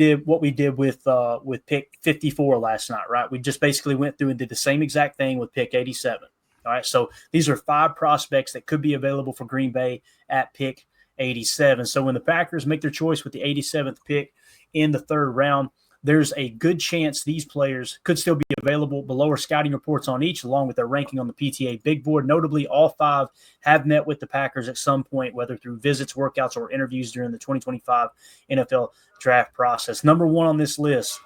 did with pick 54 last night, right? We just basically went through and did the same exact thing with pick 87. All right, so these are 5 prospects that could be available for Green Bay at pick 87. So when the Packers make their choice with the 87th pick in the 3rd round, there's a good chance these players could still be available. Below are scouting reports on each, along with their ranking on the PTA big board. Notably, all 5 have met with the Packers at some point, whether through visits, workouts, or interviews during the 2025 NFL draft process. Number 1 on this list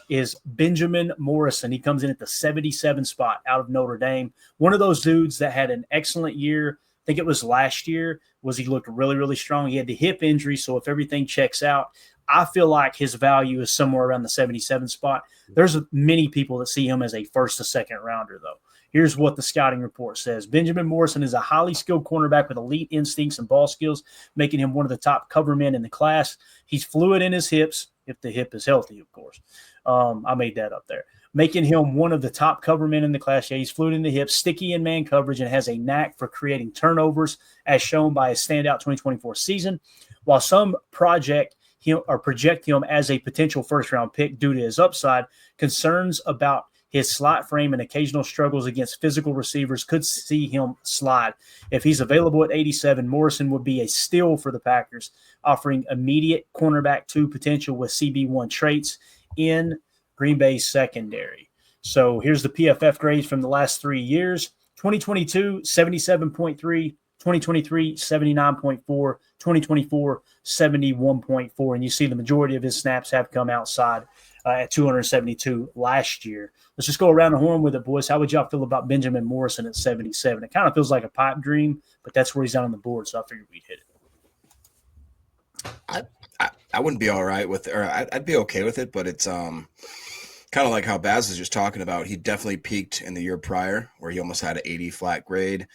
is Benjamin Morrison. He comes in at the 77 spot out of Notre Dame. One of those dudes that had an excellent year. I think it was last year. He looked really, really strong. He had the hip injury, so if everything checks out, I feel like his value is somewhere around the 77 spot. There's many people that see him as a 1st to 2nd rounder, though. Here's what the scouting report says. Benjamin Morrison is a highly skilled cornerback with elite instincts and ball skills, making him one of the top cover men in the class. He's fluid in his hips, if the hip is healthy, of course. I made that up there. Making him one of the top cover men in the class. Yeah, he's fluid in the hips, sticky in man coverage, and has a knack for creating turnovers, as shown by his standout 2024 season. While some project him as a potential 1st-round pick due to his upside, concerns about his slight frame and occasional struggles against physical receivers could see him slide. If he's available at 87, Morrison would be a steal for the Packers, offering immediate cornerback 2 potential with CB1 traits in Green Bay's secondary. So here's the PFF grades from the last 3 years. 2022, 77.3. 2023, 79.4. 2024, 71.4. And you see the majority of his snaps have come outside at 272 last year. Let's just go around the horn with it, boys. How would y'all feel about Benjamin Morrison at 77? It kind of feels like a pipe dream, but that's where he's out on the board, so I figured we'd hit it. I wouldn't be all right with it, or I'd be okay with it, but it's kind of like how Baz was just talking about. He definitely peaked in the year prior where he almost had an 80 flat grade,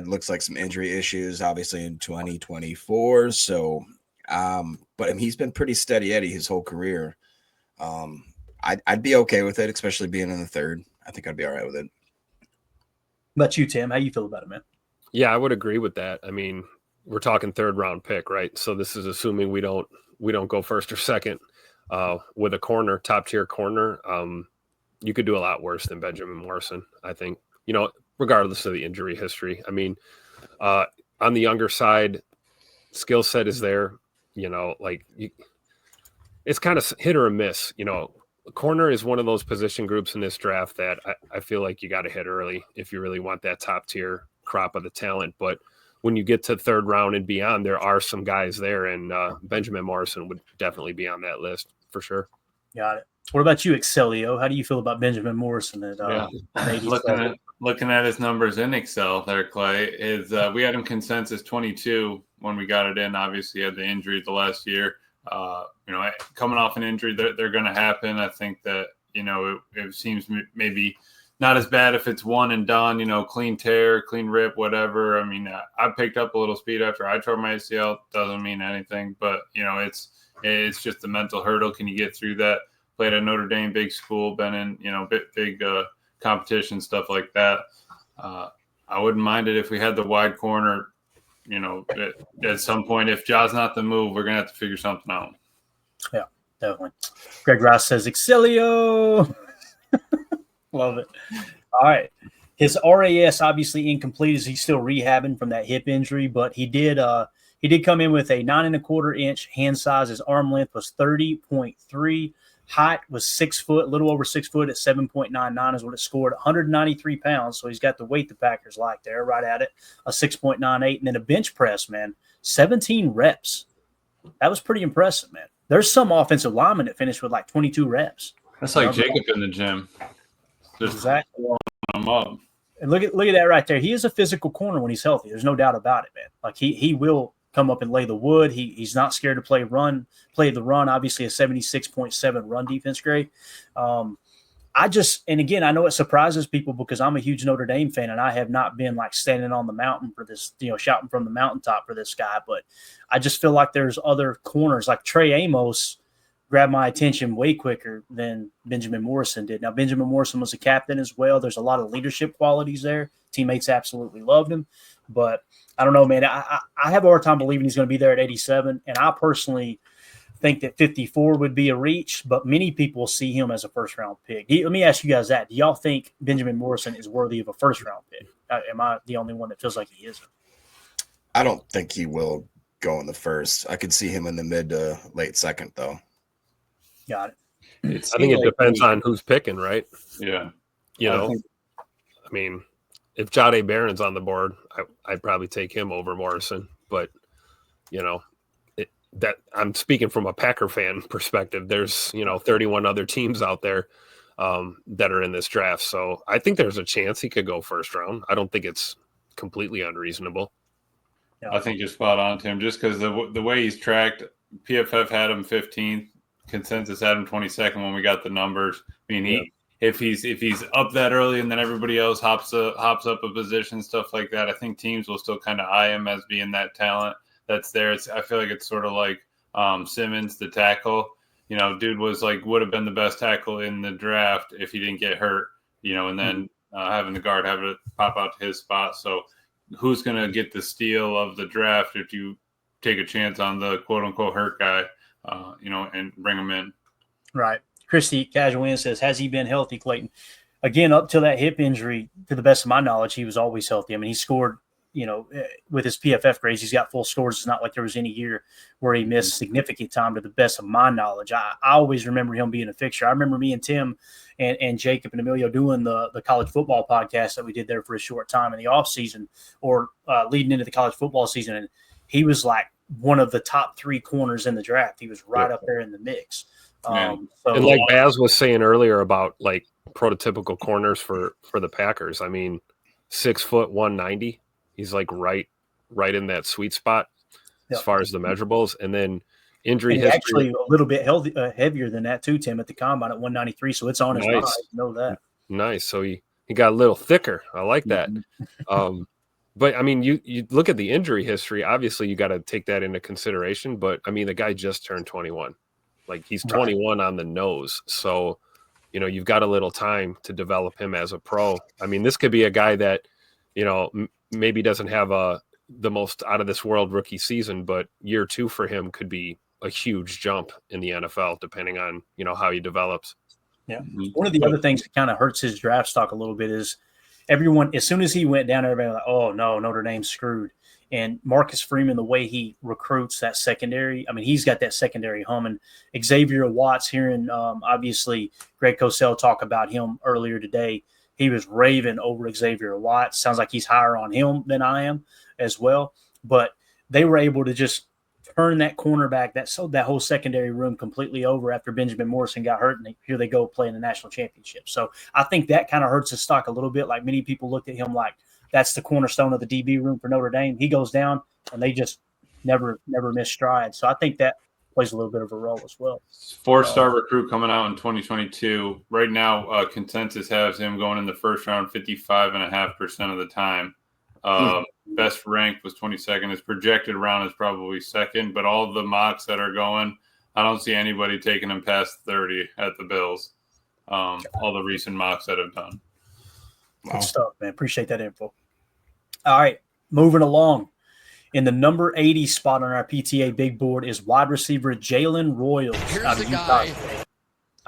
looks like some injury issues, obviously in 2024. So, but I mean, he's been pretty steady Eddie his whole career. I'd be okay with it, especially being in the 3rd. I think I'd be all right with it. What about you, Tim? How you feel about it, man? Yeah, I would agree with that. I mean, we're talking 3rd round pick, right? So this is assuming we don't go 1st or 2nd with a corner, top tier corner. You could do a lot worse than Benjamin Morrison, I think, regardless of the injury history. I mean, on the younger side, skill set is there, it's kind of hit or miss. Corner is one of those position groups in this draft that I feel like you got to hit early if you really want that top tier crop of the talent. But when you get to 3rd round and beyond, there are some guys there, and Benjamin Morrison would definitely be on that list for sure. Got it. What about you, Excelio? How do you feel about Benjamin Morrison at looking at his numbers in Excel there, Clay, we had him consensus 22 when we got it in. Obviously, he had the injury the last year. Coming off an injury, they're going to happen. I think that, it seems maybe not as bad if it's one and done, clean tear, clean rip, whatever. I mean, I picked up a little speed after I tore my ACL. Doesn't mean anything, but, it's just a mental hurdle. Can you get through that? Played at Notre Dame, big school, been in, big competition, stuff like that. I wouldn't mind it if we had the wide corner. At some point, if Ja's not the move, we're going to have to figure something out. Yeah, definitely. Greg Ross says, Excelio. Love it. All right. His RAS obviously incomplete as he's still rehabbing from that hip injury, but he did come in with a 9 1/4 inch hand size. His arm length was 30.3. Height was 6 foot, a little over 6 foot at 7.99 is what it scored. 193 pounds, so he's got the weight the Packers like there, right at it, a 6.98. And then a bench press, man, 17 reps. That was pretty impressive, man. There's some offensive linemen that finished with like 22 reps. That's like Jacob in the gym. Just exactly. Him up. And look at that right there. He is a physical corner when he's healthy. There's no doubt about it, man. Like he will come up and lay the wood. He's not scared to play the run. Obviously, a 76.7 run defense grade. And again, I know it surprises people because I'm a huge Notre Dame fan, and I have not been like standing on the mountain for this, shouting from the mountaintop for this guy. But I just feel like there's other corners like Trey Amos grabbed my attention way quicker than Benjamin Morrison did. Now, Benjamin Morrison was a captain as well. There's a lot of leadership qualities there. Teammates absolutely loved him. But I don't know, man. I have a hard time believing he's going to be there at 87. And I personally think that 54 would be a reach, but many people see him as a first-round pick. Let me ask you guys that. Do y'all think Benjamin Morrison is worthy of a first-round pick? Am I the only one that feels like he isn't? I don't think he will go in the first. I could see him in the mid to late second, though. Got it. I think it depends on who's picking, right? Yeah. I mean, if Jade Barron's on the board, I'd probably take him over Morrison. But, that I'm speaking from a Packer fan perspective. There's, 31 other teams out there that are in this draft. So I think there's a chance he could go first round. I don't think it's completely unreasonable. I think you're spot on, Tim, just because the way he's tracked, PFF had him 15th, consensus had him 22nd when we got the numbers. I mean, if he's up that early and then everybody else hops up a position, stuff like that, I think teams will still kind of eye him as being that talent that's there. I feel like it's sort of like Simmons, the tackle. Dude would have been the best tackle in the draft if he didn't get hurt, and then having the guard have it pop out to his spot. So who's going to get the steal of the draft if you take a chance on the quote unquote hurt guy, and bring him in? Right. Christy Casual Win says, has he been healthy, Clayton? Again, up till that hip injury, to the best of my knowledge, he was always healthy. I mean, he scored, with his PFF grades, he's got full scores. It's not like there was any year where he missed significant time, to the best of my knowledge. I always remember him being a fixture. I remember me and Tim and Jacob and Emilio doing the college football podcast that we did there for a short time in the off season or leading into the college football season. And he was like one of the top 3 corners in the draft. He was right up there in the mix. And like Baz was saying earlier about like prototypical corners for the Packers. I mean, 6 foot 190. He's like right in that sweet spot as far as the measurables. And then injury history. Actually, a little bit heavier than that too, Tim, at the combine at 193. So it's on his mind. Know that. Nice. So he got a little thicker. I like that. But I mean, you look at the injury history. Obviously, you got to take that into consideration. But I mean, the guy just turned 21. Like he's 21 on the nose. So, you've got a little time to develop him as a pro. I mean, this could be a guy that, maybe doesn't have the most out of this world rookie season, but year 2 for him could be a huge jump in the NFL, depending on, how he develops. Yeah. One of the other things that kind of hurts his draft stock a little bit is everyone, as soon as he went down, everybody was like, oh no, Notre Dame's screwed. And Marcus Freeman, the way he recruits that secondary, I mean, he's got that secondary humming. Xavier Watts, hearing obviously Greg Cosell talk about him earlier today, he was raving over Xavier Watts. Sounds like he's higher on him than I am as well. But they were able to just turn that cornerback, that whole secondary room completely over after Benjamin Morrison got hurt, and here they go playing the national championship. So I think that kind of hurts his stock a little bit. Like many people looked at him like, that's the cornerstone of the DB room for Notre Dame. He goes down, and they just never miss stride. So I think that plays a little bit of a role as well. 4-star recruit coming out in 2022. Right now, consensus has him going in the first round 55.5% of the time. Best ranked was 22nd. His projected round is probably second, but all the mocks that are going, I don't see anybody taking him past 30 at the Bills. All the recent mocks that have done. Wow. Good stuff, man. Appreciate that info. All right, moving along. In the number 80 spot on our PTA big board is wide receiver Jaylen Royals out of Utah.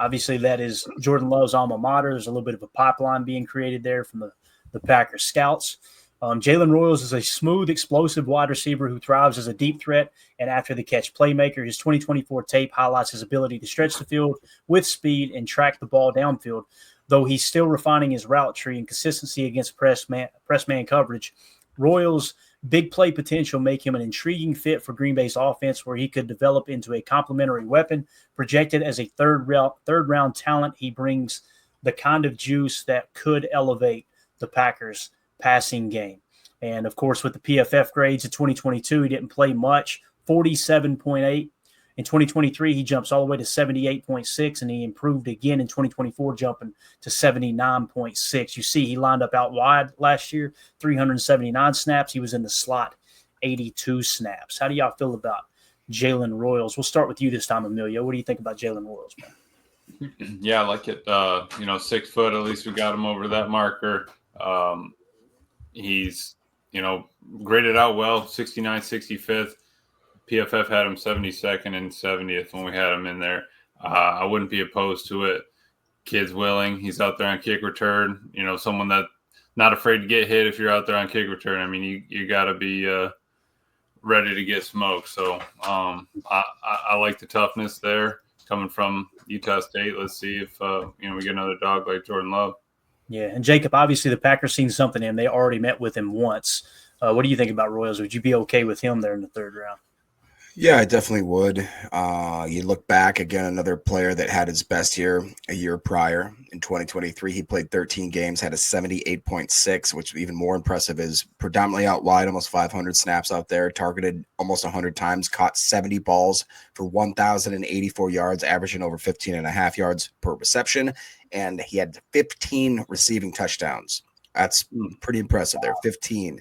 Obviously, that is Jordan Love's alma mater. There's a little bit of a pipeline being created there from the Packers scouts. Jaylen Royals is a smooth, explosive wide receiver who thrives as a deep threat and after-the-catch playmaker. His 2024 tape highlights his ability to stretch the field with speed and track the ball downfield, though he's still refining his route tree and consistency against press man coverage. Royals' big play potential make him an intriguing fit for Green Bay's offense, where he could develop into a complementary weapon. Projected as a third-round talent, he brings the kind of juice that could elevate the Packers' passing game. And, of course, with the PFF grades in 2022, he didn't play much, 47.8. In 2023, he jumps all the way to 78.6, and he improved again in 2024, jumping to 79.6. You see, he lined up out wide last year, 379 snaps. He was in the slot, 82 snaps. How do y'all feel about Jaylen Royals? We'll start with you this time, Emilio. What do you think about Jaylen Royals, man? Yeah, I like it. 6 foot, at least we got him over that marker. He's, graded out well, 69, 65th. PFF had him 72nd and 70th when we had him in there. I wouldn't be opposed to it. Kid's willing. He's out there on kick return. Someone that not afraid to get hit if you're out there on kick return. I mean, you got to be ready to get smoked. So I like the toughness there coming from Utah State. Let's see if we get another dog like Jordan Love. Yeah, and Jacob, obviously the Packers seen something in him. They already met with him once. What do you think about Royals? Would you be okay with him there in the third round? Yeah, I definitely would. You look back again, another player that had his best year a year prior in 2023. He played 13 games, had a 78.6, which even more impressive is predominantly out wide, almost 500 snaps out there, targeted almost 100 times, caught 70 balls for 1,084 yards, averaging over 15 and a half yards per reception. And he had 15 receiving touchdowns. That's pretty impressive there, 15.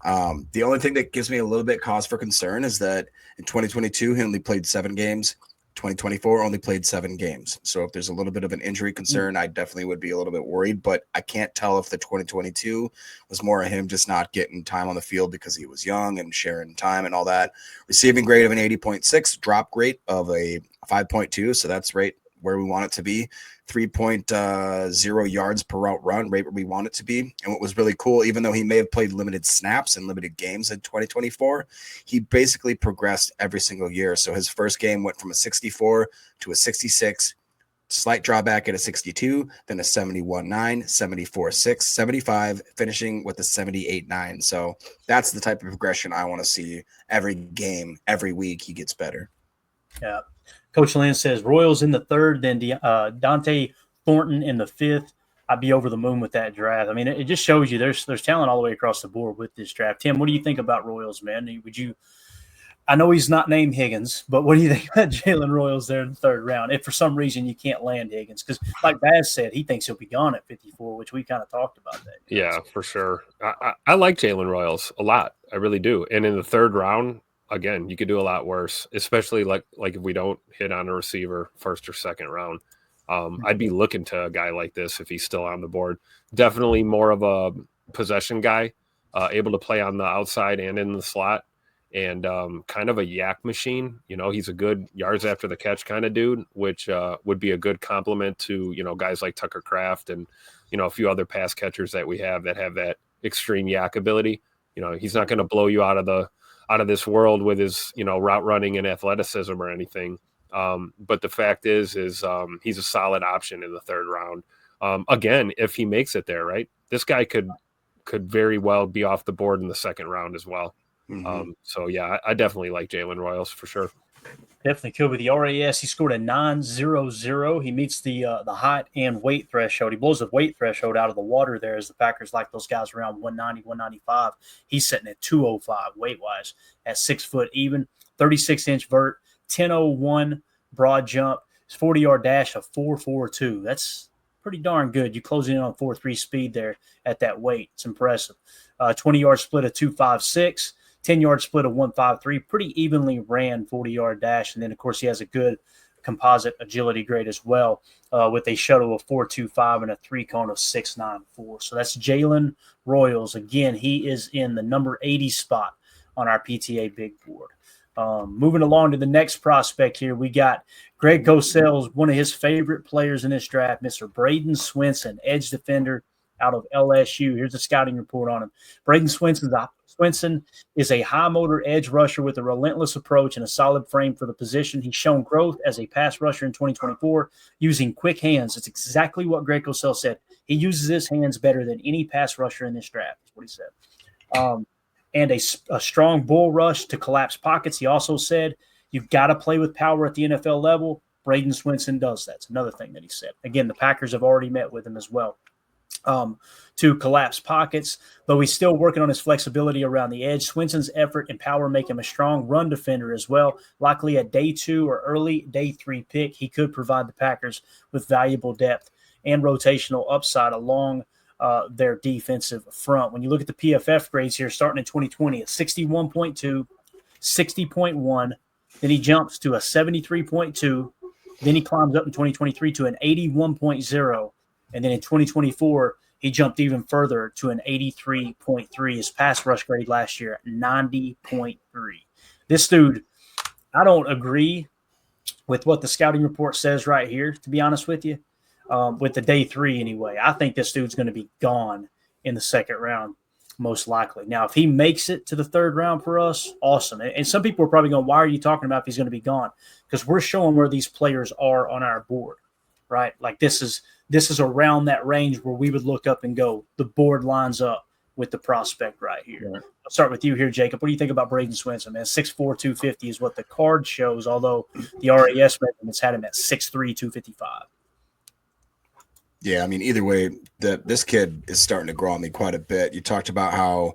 The only thing that gives me a little bit cause for concern is that in 2022, he only played 7 games. 2024 only played 7 games. So if there's a little bit of an injury concern, I definitely would be a little bit worried, but I can't tell if the 2022 was more of him just not getting time on the field because he was young and sharing time and all that. Receiving grade of an 80.6, drop rate of a 5.2. So that's right where we want it to be. 3.0 yards per route run, right where we want it to be. And what was really cool, even though he may have played limited snaps and limited games in 2024, he basically progressed every single year. So his first game went from a 64 to a 66, slight drawback at a 62, then a 71.9, 74.6, 75, finishing with a 78.9. So that's the type of progression I want to see every game, every week. He gets better. Yeah. Coach Lynn says Royals in the third, then Dante Thornton in the fifth. I'd be over the moon with that draft. I mean, it just shows you there's talent all the way across the board with this draft. Tim, what do you think about Royals, man? I know he's not named Higgins, but what do you think about Jaylen Royals there in the third round? If for some reason you can't land Higgins, because like Baz said, he thinks he'll be gone at 54, which we kind of talked about that. Yeah, for sure. I like Jaylen Royals a lot. I really do. And in the third round, again, you could do a lot worse, especially like if we don't hit on a receiver first or second round. I'd be looking to a guy like this if he's still on the board. Definitely more of a possession guy, able to play on the outside and in the slot, and kind of a yak machine. He's a good yards after the catch kind of dude, which would be a good complement to, guys like Tucker Kraft and, a few other pass catchers that we have that extreme yak ability. He's not going to blow you out of this world with his, route running and athleticism or anything. But the fact is he's a solid option in the third round. Again, if he makes it there, right, this guy could very well be off the board in the second round as well. Mm-hmm. So yeah, I definitely like Jaylen Royals for sure. Definitely could. With the RAS, he scored a 9.00. He meets the height and weight threshold. He blows the weight threshold out of the water there, as the Packers like those guys around 190, 195. He's sitting at 205 weight-wise at 6 foot even, 36-inch vert, 10.01 broad jump, his 40-yard dash of 4.42. That's pretty darn good. You close in on 4.3 speed there at that weight. It's impressive. 20-yard split of 2.56. 10-yard split of 1.53, pretty evenly ran 40-yard dash. And then, of course, he has a good composite agility grade as well, with a shuttle of 4.25 and a 3-cone of 6.94. So that's Jaylen Royals. Again, he is in the number 80 spot on our PTA big board. Moving along to the next prospect here, we got Greg Cosell's one of his favorite players in this draft, Mr. Bradyn Swinson, edge defender out of LSU. Here's a scouting report on him. Bradyn Swinson is a high-motor edge rusher with a relentless approach and a solid frame for the position. He's shown growth as a pass rusher in 2024 using quick hands. It's exactly what Greg Cosell said. He uses his hands better than any pass rusher in this draft, is what he said. And a strong bull rush to collapse pockets. He also said, you've got to play with power at the NFL level. Bradyn Swinson does that. It's another thing that he said. Again, the Packers have already met with him as well. To collapse pockets, though he's still working on his flexibility around the edge. Swinson's effort and power make him a strong run defender as well. Likely a day 2 or early day 3 pick, he could provide the Packers with valuable depth and rotational upside along their defensive front. When you look at the PFF grades here, starting in 2020, a 61.2, 60.1, then he jumps to a 73.2, then he climbs up in 2023 to an 81.0, and then in 2024, he jumped even further to an 83.3. His pass rush grade last year, 90.3. This dude I don't agree with what the scouting report says right here, to be honest with you. With the day 3 anyway, I think this dude's going to be gone in the second round, most likely. Now, if he makes it to the third round for us, awesome. And some people are probably going, why are you talking about if he's going to be gone? Because we're showing where these players are on our board, right? Like this is around that range where we would look up and go, the board lines up with the prospect right here. Right. I'll start with you here, Jacob. What do you think about Bradyn Swinson, man? 6'4", 250 is what the card shows, although the RAS measurements had him at 6'3", 255. Yeah, I mean, either way, this kid is starting to grow on me quite a bit. You talked about how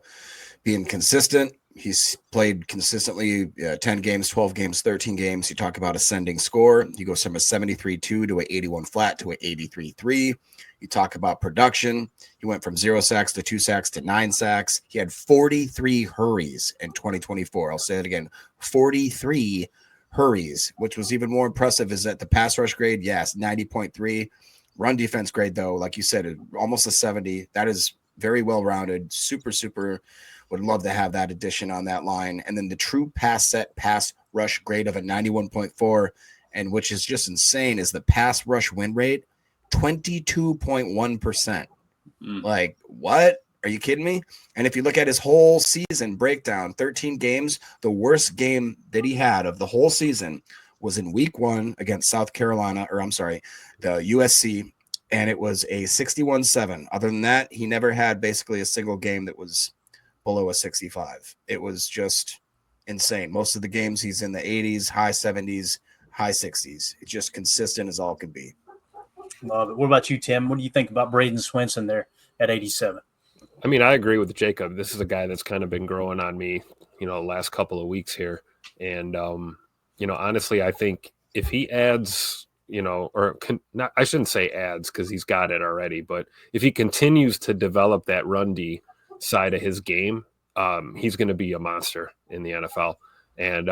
being consistent. He's played consistently 10 games, 12 games, 13 games. You talk about ascending score. He goes from a 73.2 to an 81 flat to an 83.3. You talk about production. He went from 0 sacks to 2 sacks to 9 sacks. He had 43 hurries in 2024. I'll say it again, 43 hurries, which was even more impressive is that the pass rush grade, yes, 90.3. Run defense grade, though, like you said, almost a 70. That is very well-rounded. Super, super would love to have that addition on that line. And then the true pass rush grade of a 91.4, and which is just insane, is the pass rush win rate, 22.1%. Like, what? Are you kidding me? And if you look at his whole season breakdown, 13 games, the worst game that he had of the whole season was in week 1 against South Carolina, the USC, and it was a 61-7. Other than that, he never had basically a single game that was below a 65. It was just insane. Most of the games he's in the 80s, high 70s, high 60s. It's just consistent as all can be. Love it. What about you, Tim? What do you think about Bradyn Swinson there at 87? I mean, I agree with Jacob. This is a guy that's kind of been growing on me, the last couple of weeks here. And, honestly, I think if he adds, I shouldn't say adds because he's got it already, but if he continues to develop that run D side of his game, he's going to be a monster in the NFL. And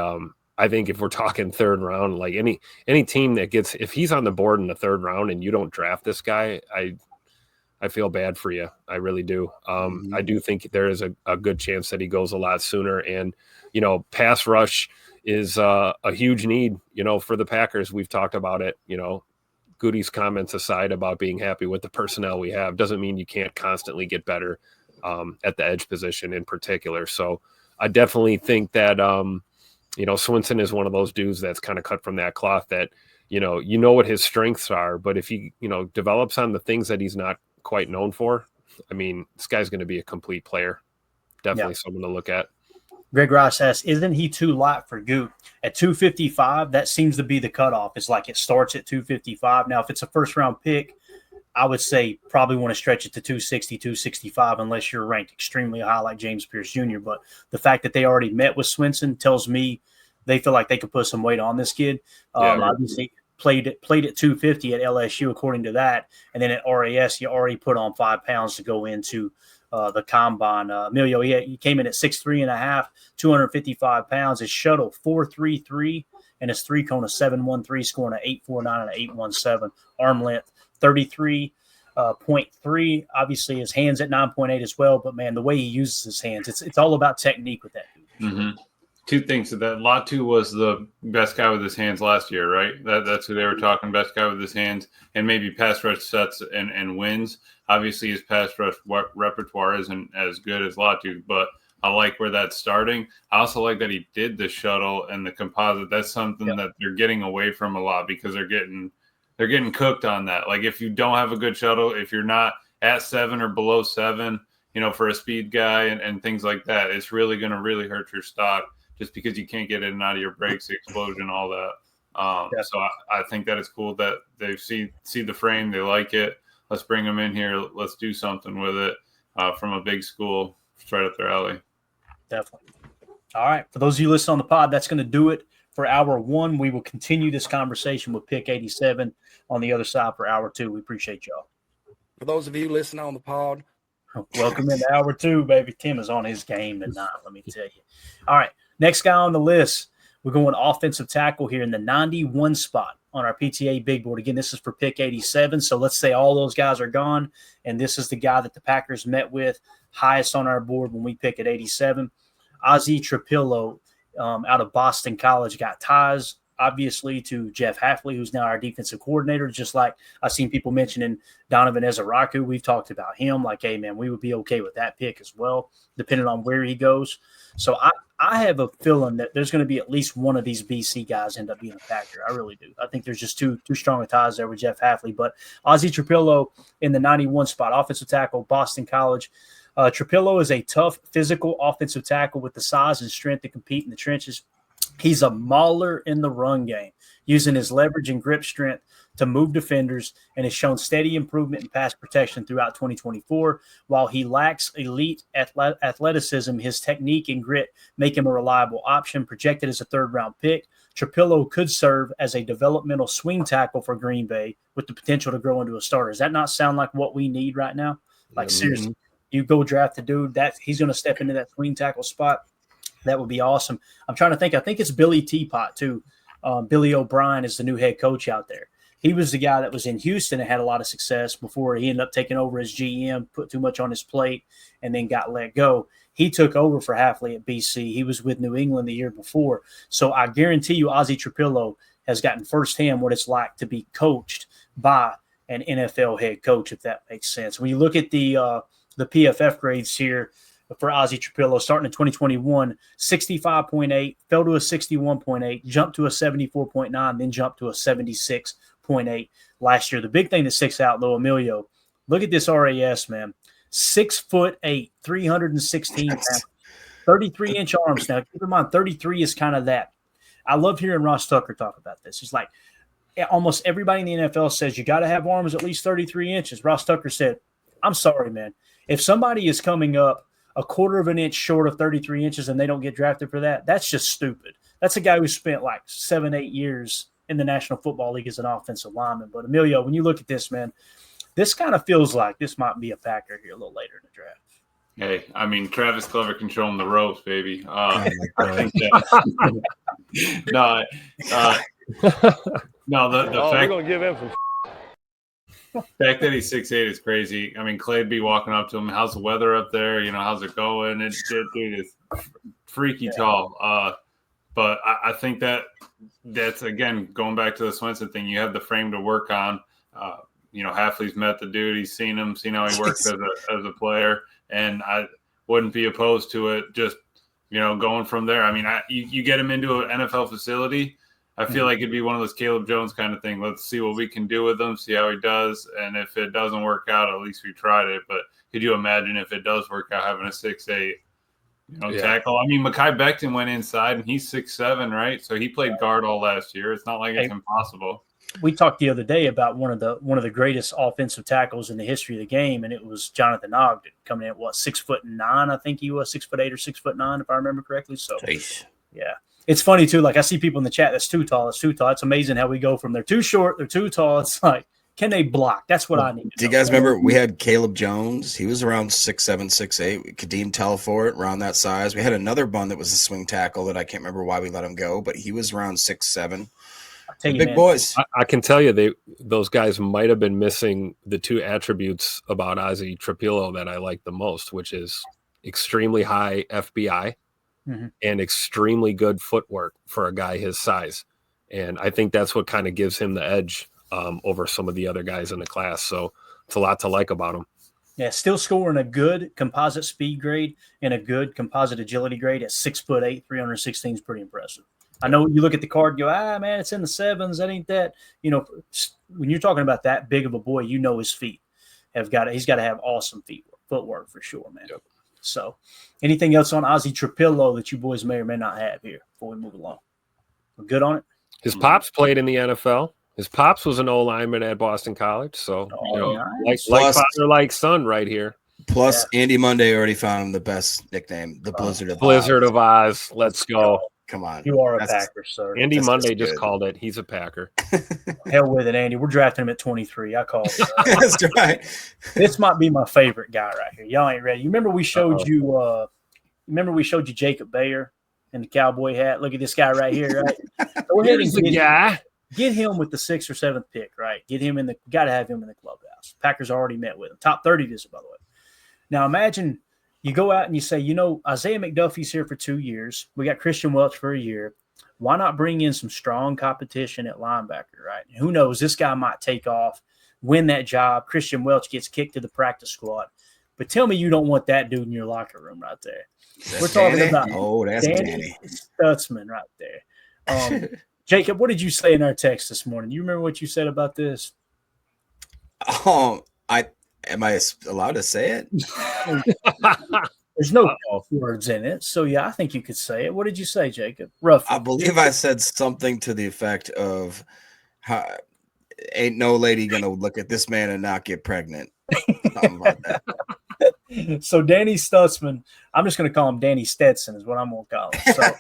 I think if we're talking third round, like any team that gets, if he's on the board in the third round and you don't draft this guy, I feel bad for you. I really do. I do think there is a good chance that he goes a lot sooner. And, pass rush is a huge need, for the Packers. We've talked about it, Goody's comments aside about being happy with the personnel we have doesn't mean you can't constantly get better at the edge position in particular. So I definitely think that, Swinson is one of those dudes that's kind of cut from that cloth that, what his strengths are, but if he, develops on the things that he's not quite known for, I mean, this guy's going to be a complete player. Definitely someone to look at. Greg Rice asks, isn't he too light for Goot? At 255, that seems to be the cutoff. It's like it starts at 255. Now, if it's a first-round pick, I would say probably want to stretch it to 260, 265 unless you're ranked extremely high like James Pierce Jr. But the fact that they already met with Swinson tells me they feel like they could put some weight on this kid. Obviously, played at 250 at LSU according to that. And then at RAS, you already put on 5 pounds to go into the combine. Emilio, he came in at 6'3.5", 255 pounds. His shuttle 4.33 and his 3-cone a 7.13, scoring an 8.49 and an 8.17. Arm length 33.3. Obviously, his hands at 9.8 as well. But man, the way he uses his hands, it's all about technique with that. Mm-hmm. Two things to that. Latu was the best guy with his hands last year, right? That's who they were talking, best guy with his hands, and maybe pass rush sets and wins. Obviously, his pass rush repertoire isn't as good as Latu, but I like where that's starting. I also like that he did the shuttle and the composite. That's something that they're getting away from a lot because they're getting cooked on that. Like if you don't have a good shuttle, if you're not at 7 or below 7, for a speed guy and things like that, it's really going to really hurt your stock. Just because you can't get in and out of your brakes, the explosion, all that. So I think that it's cool that they see the frame, they like it. Let's bring them in here. Let's do something with it from a big school. It's right up their alley. Definitely. All right. For those of you listening on the pod, that's going to do it for hour 1. We will continue this conversation with pick 87 on the other side for hour 2. We appreciate y'all. For those of you listening on the pod, welcome into hour 2, baby. Tim is on his game tonight, let me tell you. All right. Next guy on the list, we're going offensive tackle here in the 91 spot on our PTA big board. Again, this is for pick 87. So let's say all those guys are gone, and this is the guy that the Packers met with highest on our board when we pick at 87. Ozzy Trapilo out of Boston College, got ties, obviously, to Jeff Hafley, who's now our defensive coordinator. Just like I've seen people mentioning Donovan Ezaraku. We've talked about him. Like, hey, man, we would be okay with that pick as well, depending on where he goes. So I have a feeling that there's going to be at least one of these BC guys end up being a Packer. I really do. I think there's just too strong a ties there with Jeff Hafley. But Ozzy Trapilo in the 91 spot, offensive tackle, Boston College. Trapilo is a tough, physical offensive tackle with the size and strength to compete in the trenches. He's a mauler in the run game, using his leverage and grip strength to move defenders, and has shown steady improvement in pass protection throughout 2024. While he lacks elite athleticism, his technique and grit make him a reliable option. Projected as a third-round pick, Trapilo could serve as a developmental swing tackle for Green Bay with the potential to grow into a starter. Does that not sound like what we need right now? Like, seriously, you go draft a dude that he's going to step into that swing tackle spot. That would be awesome. I'm trying to think. I think it's Billy Teapot, too. Billy O'Brien is the new head coach out there. He was the guy that was in Houston and had a lot of success before he ended up taking over as GM, put too much on his plate, and then got let go. He took over for Hafley at BC. He was with New England the year before. So I guarantee you Ozzy Trapilo has gotten firsthand what it's like to be coached by an NFL head coach, if that makes sense. When you look at the PFF grades here, for Ozzy Trapilo, starting in 2021, 65.8, fell to a 61.8, jumped to a 74.9, then jumped to a 76.8 last year. The big thing that sticks out, though, Emilio, look at this RAS, man. 6'8", 316 pounds, 33-inch arms. Now, keep in mind, 33 is kind of that. I love hearing Ross Tucker talk about this. He's like, almost everybody in the NFL says you got to have arms at least 33 inches. Ross Tucker said, I'm sorry, man. If somebody is coming up a quarter of an inch short of 33 inches and they don't get drafted for that, that's just stupid. That's a guy who spent like 7-8 years in the National Football League as an offensive lineman. But Emilio, when you look at this, man, this kind of feels like this might be a Packer here a little later in the draft. Hey, I mean, Travis Clever controlling the ropes, baby. I think that the fact, we're gonna give him some. The fact that he's 6'8" is crazy. I mean, Clay'd be walking up to him. How's the weather up there? You know, how's it going? Dude is freaky tall. But I think that's, again, going back to the Swinson thing, you have the frame to work on. You know, Hafley's met the dude. He's seen him, seen how he works as a player. And I wouldn't be opposed to it just, you know, going from there. I mean, you get him into an NFL facility, I feel like it'd be one of those Caleb Jones kind of thing. Let's see what we can do with him, see how he does. And if it doesn't work out, at least we tried it. But could you imagine if it does work out, having a 6'8", tackle? I mean, Mekhi Becton went inside, and he's 6'7", right? So he played guard all last year. It's not like it's impossible. We talked the other day about one of the greatest offensive tackles in the history of the game, and it was Jonathan Ogden coming in at 6'9", I think he was 6'8" or 6'9", if I remember correctly. So, yeah. It's funny, too. Like, I see people in the chat that's too tall. It's amazing how we go from they're too short, they're too tall. It's like, can they block? That's what I need. Do you guys remember we had Caleb Jones? He was around 6'7", 6'8". Kadeem Telfort around that size. We had another bun that was a swing tackle that I can't remember why we let him go, but he was around 6'7". Big boys. I can tell you those guys might have been missing the two attributes about Ozzy Trapilo that I like the most, which is extremely high FBI. And extremely good footwork for a guy his size. And I think that's what kind of gives him the edge over some of the other guys in the class. So it's a lot to like about him. Yeah, still scoring a good composite speed grade and a good composite agility grade at 6'8", 316 is pretty impressive. I know you look at the card and go, man, it's in the sevens. That ain't that. You know, when you're talking about that big of a boy, you know his feet he's got to have awesome footwork for sure, man. Yep. So, anything else on Ozzy Trapilo that you boys may or may not have here before we move along? We're good on it? His pops played in the NFL. His pops was an O-lineman at Boston College. So, nice. like father, like son right here. Plus, Andy Monday already found him the best nickname, the Blizzard of Oz. Blizzard of Oz. Let's go. Come on. You are a Packer, sir. Andy Monday just called it. He's a Packer. Hell with it, Andy. We're drafting him at 23. I called it. That's right. This might be my favorite guy right here. Y'all ain't ready. You remember we showed you Jacob Bayer in the cowboy hat? Look at this guy right here, right? Go ahead and get him with the 6th or 7th pick, right? Got to have him in the clubhouse. Packers already met with him. Top 30 visit, by the way. Now imagine you go out and you say, Isaiah McDuffie's here for 2 years. We got Christian Welch for a year. Why not bring in some strong competition at linebacker, right? And who knows? This guy might take off, win that job. Christian Welch gets kicked to the practice squad. But tell me you don't want that dude in your locker room right there. That's We're talking Danny? about that's Danny Stutsman right there. Jacob, what did you say in our text this morning? You remember what you said about this? Am I allowed to say it? There's no words in it. So, yeah, I think you could say it. What did you say, Jacob? Roughly. I believe I said something to the effect of, ain't no lady going to look at this man and not get pregnant. Something like that. So Danny Stutsman, I'm just going to call him Danny Stetson is what I'm going to call him. So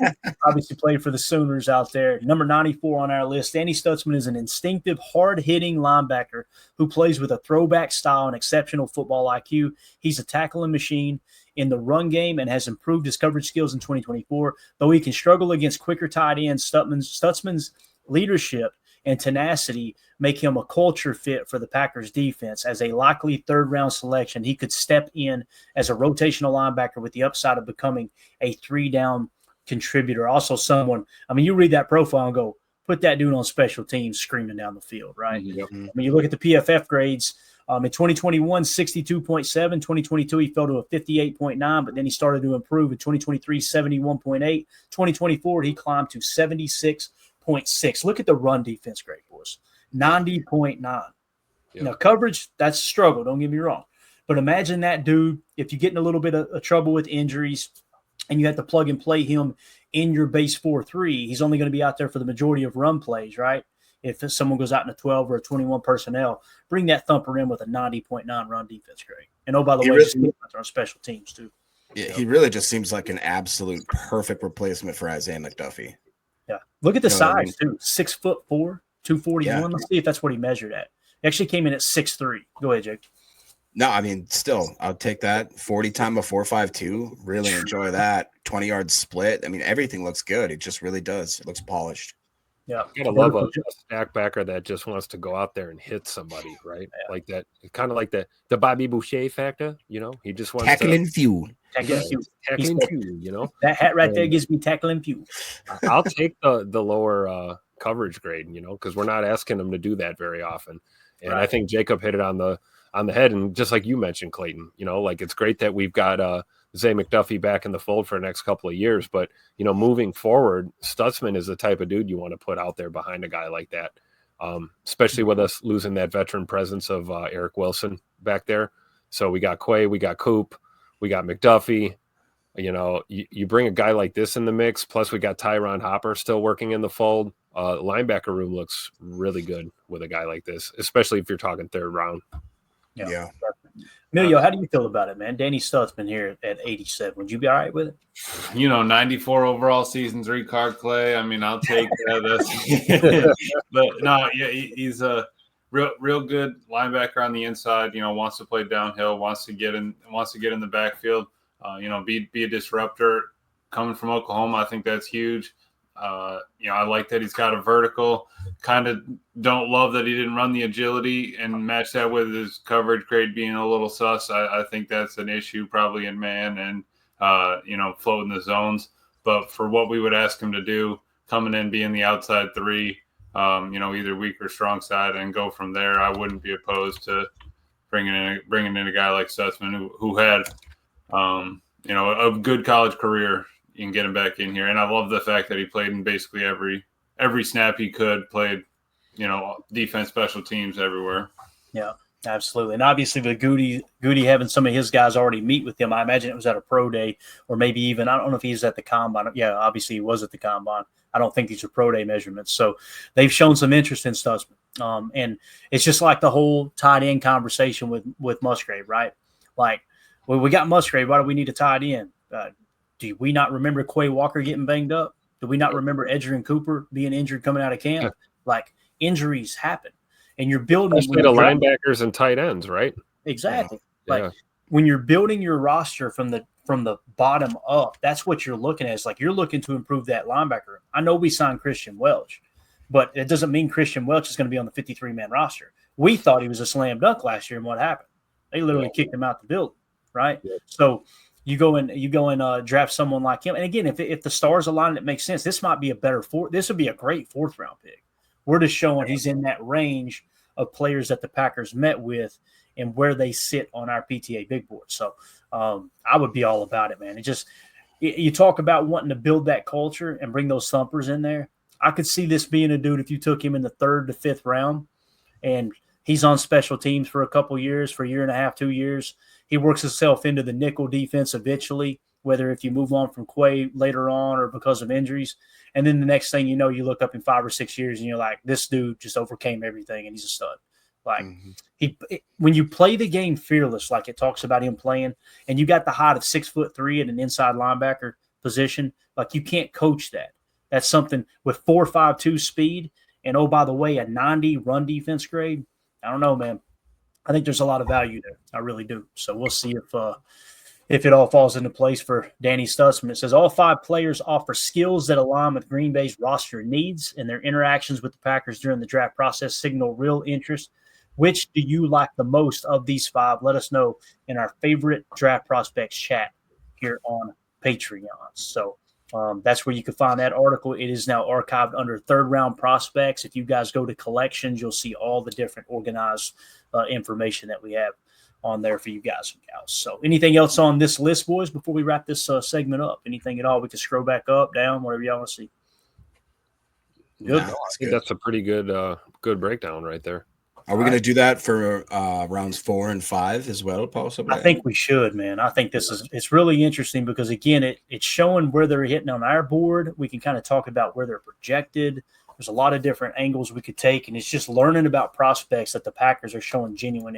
obviously played for the Sooners out there. Number 94 on our list. Danny Stutsman is an instinctive, hard-hitting linebacker who plays with a throwback style and exceptional football IQ. He's a tackling machine in the run game and has improved his coverage skills in 2024. Though he can struggle against quicker tight ends, Stutsman's leadership and tenacity make him a culture fit for the Packers defense. As a likely third-round selection, he could step in as a rotational linebacker with the upside of becoming a three-down contributor. Also someone, you read that profile and go, put that dude on special teams screaming down the field, right? Yep. You look at the PFF grades. In 2021, 62.7. 2022, he fell to a 58.9, but then he started to improve. In 2023, 71.8. 2024, he climbed to 76.6. Look at the run defense grade, boys. 90.9. Yep. Now, coverage, that's a struggle. Don't get me wrong. But imagine that dude, if you get in a little bit of trouble with injuries and you have to plug and play him in your base 4-3, he's only going to be out there for the majority of run plays, right? If someone goes out in a 12 or a 21 personnel, bring that thumper in with a 90.9 run defense grade. And, oh, by the way, just on special teams, too. Yeah, he really just seems like an absolute perfect replacement for Isaiah McDuffie. Yeah. Look at the size, too. 6'4", 241. Yeah. Let's see if that's what he measured at. He actually came in at 6'3". Go ahead, Jake. No, still, I'll take that. 40 time of 4.52. Really enjoy that. 20-yard split. Everything looks good. It just really does. It looks polished. Yeah. You gotta love a stack backer that just wants to go out there and hit somebody, right? Yeah. Like that, kind of like the Bobby Boucher factor, He just wants tackling fuel. Tackling fuel, That hat right there gives me tackling fuel. I'll take the lower coverage grade, because we're not asking him to do that very often. And right. I think Jacob hit it on the head. And just like you mentioned, Clayton, it's great that we've got Zay McDuffie back in the fold for the next couple of years. But, moving forward, Stutsman is the type of dude you want to put out there behind a guy like that, especially with us losing that veteran presence of Eric Wilson back there. So we got Quay, we got Coop, we got McDuffie. You bring a guy like this in the mix, plus we got Tyron Hopper still working in the fold. Linebacker room looks really good with a guy like this, especially if you're talking third round. Yeah. Emilio, how do you feel about it, man? Danny Stutsman here at 87. Would you be all right with it? 94 overall season 3 card, Clay. I'll take that. But no, yeah, he's a real good linebacker on the inside. Wants to play downhill, wants to get in the backfield. Be a disruptor. Coming from Oklahoma, I think that's huge. I like that he's got a vertical. Kind of don't love that he didn't run the agility and match that with his coverage grade being a little sus. I think that's an issue probably in man and, floating the zones. But for what we would ask him to do, coming in, being the outside 3, either weak or strong side and go from there, I wouldn't be opposed to bringing in a guy like Stutsman who had, a good college career. You can get him back in here. And I love the fact that he played in basically every snap he could, played, defense, special teams everywhere. Yeah, absolutely. And obviously with Goody having some of his guys already meet with him, I imagine it was at a pro day or maybe even, I don't know if he was at the combine. Yeah, obviously he was at the combine. I don't think these are pro day measurements. So they've shown some interest in Stutsman. And it's just like the whole tight end conversation with Musgrave, right? Like, well, we got Musgrave. Why do we need a tight end? Do we not remember Quay Walker getting banged up? Do we not remember Edgerrin Cooper being injured coming out of camp? Yeah. Like, injuries happen. And you're building – especially the linebackers and tight ends, right? Exactly. Yeah. Like, when you're building your roster from the bottom up, that's what you're looking at. It's like you're looking to improve that linebacker. I know we signed Christian Welch, but it doesn't mean Christian Welch is going to be on the 53-man roster. We thought he was a slam dunk last year, and what happened? They literally kicked him out the building, right? Yeah. So – You go and draft someone like him. And again, if the stars align, it makes sense. This might be this would be a great 4th round pick. We're just showing he's in that range of players that the Packers met with and where they sit on our PTA big board. So I would be all about it, man. You talk about wanting to build that culture and bring those thumpers in there. I could see this being a dude if you took him in the 3rd to 5th round and he's on special teams for a couple years, for a year and a half, 2 years. He works himself into the nickel defense eventually, whether if you move on from Quay later on or because of injuries. And then the next thing you know, you look up in 5 or 6 years and you're like, this dude just overcame everything and he's a stud. Like when you play the game fearless, like it talks about him playing, and you got the height of 6'3" at an inside linebacker position, like you can't coach that. That's something with 4.52 speed. And oh, by the way, a 90 run defense grade. I don't know, man. I think there's a lot of value there. I really do. So we'll see if it all falls into place for Danny Stutsman. It says all 5 players offer skills that align with Green Bay's roster needs, and their interactions with the Packers during the draft process signal real interest. Which do you like the most of these 5? Let us know in our favorite draft prospects chat here on Patreon. So that's where you can find that article. It is now archived under 3rd round prospects. If you guys go to collections, you'll see all the different organized information that we have on there for you guys and gals. So anything else on this list, boys, before we wrap this segment up? Anything at all? We can scroll back up, down, whatever y'all want to see. Good. No, I think that's a pretty good breakdown right there. Are we going to do that for rounds 4 and 5 as well, possibly? I think we should, man. I think it's really interesting because, again, it's showing where they're hitting on our board. We can kind of talk about where they're projected. There's a lot of different angles we could take, and it's just learning about prospects that the Packers are showing genuine